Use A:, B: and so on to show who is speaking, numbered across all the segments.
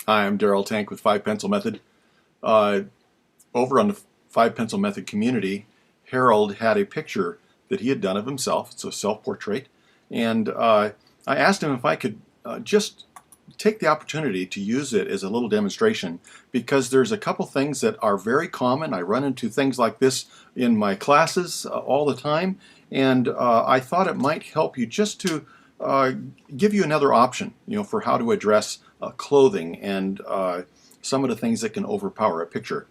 A: Hi, I'm Daryl Tank with 5 Pencil Method. Uh, Over on the 5 Pencil Method community, Harold had a picture that he had done of himself. It's a self-portrait. And I asked him if I could just take the opportunity to use it as a little demonstration, because there's a couple things that are very common. I run into things like this in my classes all the time, and I thought it might help you just to uh, give you another option, for how to address clothing and some of the things that can overpower a picture.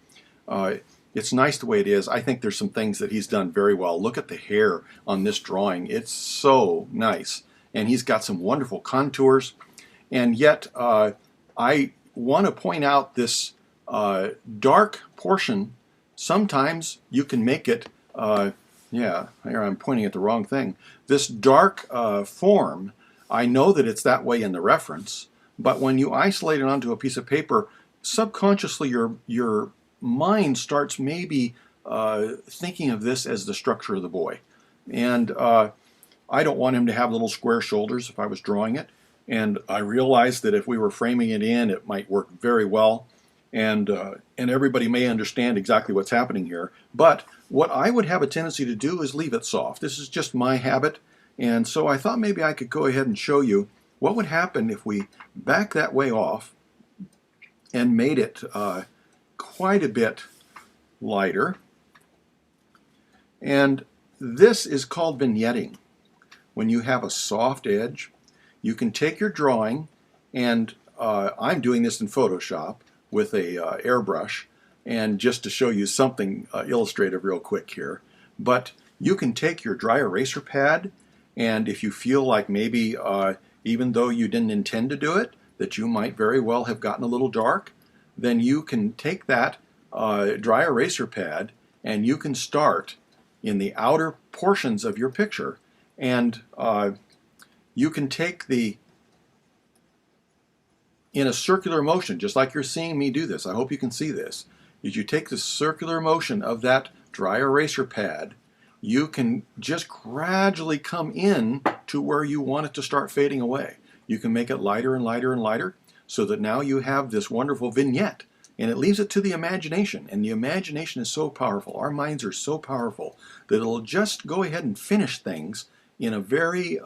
A: Uh, it's nice the way it is. I think there's some things that he's done very well. Look at the hair on this drawing. It's so nice. And he's got some wonderful contours. And yet, I want to point out this dark portion. Sometimes you can make it, yeah, here I'm pointing at the wrong thing. This dark form, I know that it's that way in the reference, but when you isolate it onto a piece of paper, subconsciously your mind starts maybe thinking of this as the structure of the boy. And I don't want him to have little square shoulders if I was drawing it. And I realized that if we were framing it in, it might work very well. And everybody may understand exactly what's happening here. But what I would have a tendency to do is leave it soft. This is just my habit. And so I thought maybe I could go ahead and show you what would happen if we back that way off and made it quite a bit lighter. And this is called vignetting. When you have a soft edge, you can take your drawing, and I'm doing this in Photoshop with a airbrush, and just to show you something illustrative real quick here. But you can take your dry eraser pad, and if you feel like maybe even though you didn't intend to do it, that you might very well have gotten a little dark, then you can take that dry eraser pad and you can start in the outer portions of your picture, and you can take in a circular motion, just like you're seeing me do this. I hope you can see this. As you take the circular motion of that dry eraser pad, you can just gradually come in to where you want it to start fading away. You can make it lighter and lighter and lighter, so that now you have this wonderful vignette. And it leaves it to the imagination. And the imagination is so powerful. Our minds are so powerful that it'll just go ahead and finish things in a very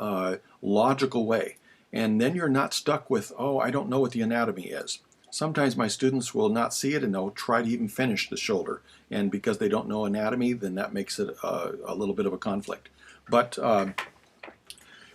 A: logical way. And then you're not stuck with, oh, I don't know what the anatomy is. Sometimes my students will not see it and they'll try to even finish the shoulder. And because they don't know anatomy, then that makes it a little bit of a conflict. But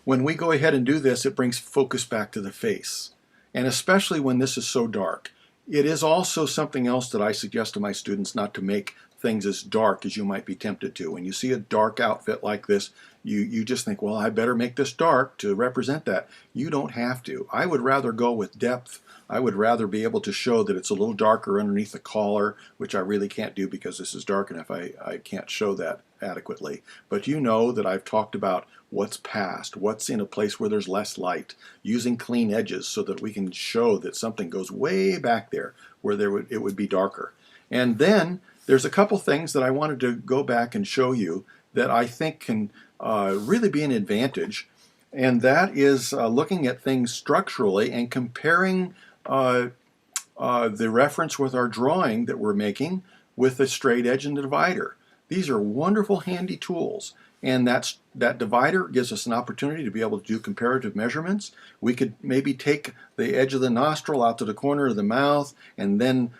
A: when we go ahead and do this, it brings focus back to the face. And especially when this is so dark. It is also something else that I suggest to my students, not to make things as dark as you might be tempted to. When you see a dark outfit like this, you just think, well, I better make this dark to represent that. You don't have to. I would rather go with depth. I would rather be able to show that it's a little darker underneath the collar, which I really can't do because this is dark enough. I can't show that adequately. But you know that I've talked about what's past, what's in a place where there's less light, using clean edges so that we can show that something goes way back there where it would be darker. And then there's a couple things that I wanted to go back and show you that I think can really be an advantage, and that is looking at things structurally and comparing the reference with our drawing that we're making with the straight edge and the divider. These are wonderful, handy tools, and that divider gives us an opportunity to be able to do comparative measurements. We could maybe take the edge of the nostril out to the corner of the mouth, and then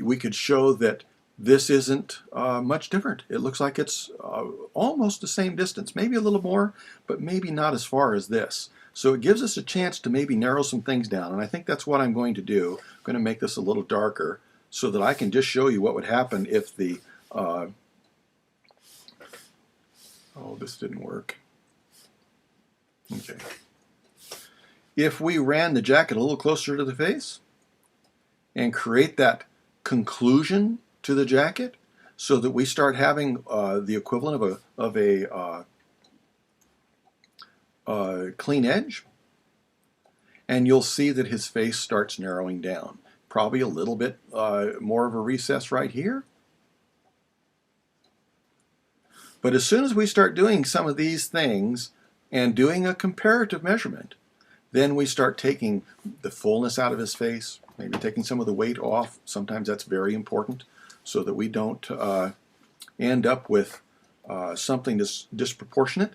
A: we could show that this isn't much different. It looks like it's almost the same distance, maybe a little more, but maybe not as far as this. So it gives us a chance to maybe narrow some things down, and I think that's what I'm going to do. I'm going to make this a little darker so that I can just show you what would happen if the oh, this didn't work. Okay. If we ran the jacket a little closer to the face and create that conclusion to the jacket so that we start having the equivalent of a clean edge, and you'll see that his face starts narrowing down. Probably a little bit more of a recess right here. But as soon as we start doing some of these things and doing a comparative measurement, Then we start taking the fullness out of his face, maybe taking some of the weight off. Sometimes that's very important so that we don't end up with something that's disproportionate.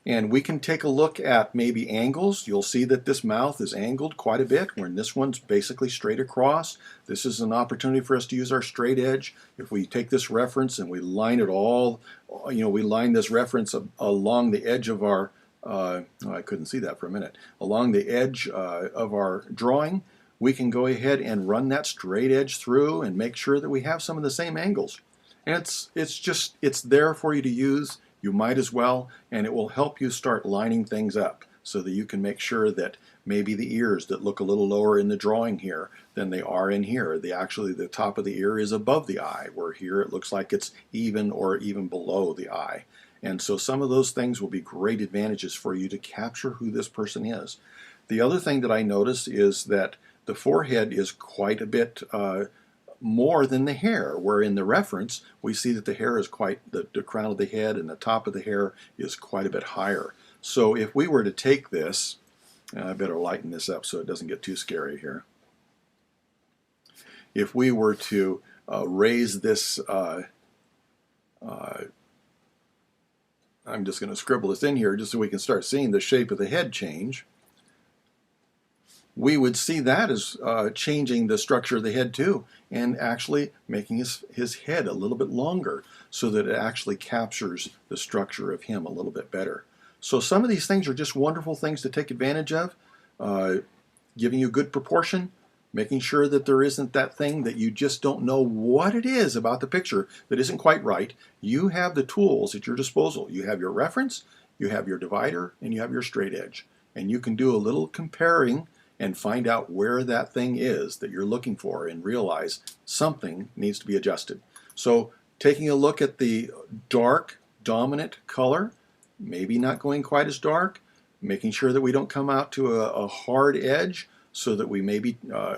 A: And we can take a look at maybe angles. You'll see that this mouth is angled quite a bit, when this one's basically straight across. This is an opportunity for us to use our straight edge. If we take this reference and we line it all, we line this reference along the edge of our, oh, I couldn't see that for a minute, along the edge of our drawing, we can go ahead and run that straight edge through and make sure that we have some of the same angles. And it's there for you to use. You might as well, and it will help you start lining things up so that you can make sure that maybe the ears that look a little lower in the drawing here than they are in here. Actually, the top of the ear is above the eye, where here it looks like it's even or even below the eye. And so some of those things will be great advantages for you to capture who this person is. The other thing that I notice is that the forehead is quite a bit more than the hair, where in the reference we see that the hair is quite, the crown of the head and the top of the hair is quite a bit higher. So if we were to take this, and I better lighten this up so it doesn't get too scary here. If we were to raise this, I'm just going to scribble this in here just so we can start seeing the shape of the head change. We would see that as changing the structure of the head too, and actually making his head a little bit longer so that it actually captures the structure of him a little bit better. So some of these things are just wonderful things to take advantage of, giving you good proportion, making sure that there isn't that thing that you just don't know what it is about the picture that isn't quite right. You have the tools at your disposal. You have your reference, you have your divider, and you have your straight edge. And you can do a little comparing and find out where that thing is that you're looking for and realize something needs to be adjusted. So taking a look at the dark, dominant color, maybe not going quite as dark, making sure that we don't come out to a hard edge so that we maybe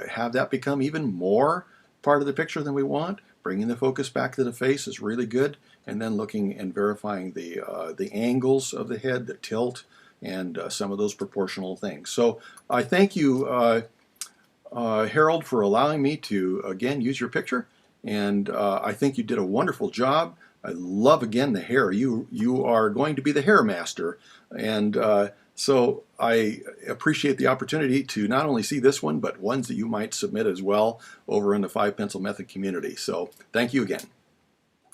A: have that become even more part of the picture than we want. Bringing the focus back to the face is really good, and then looking and verifying the angles of the head, the tilt, and some of those proportional things. So I thank you, Harold, for allowing me to, again, use your picture. And I think you did a wonderful job. I love, again, the hair. You are going to be the hair master. And so I appreciate the opportunity to not only see this one, but ones that you might submit as well over in the 5 Pencil Method community. So thank you again.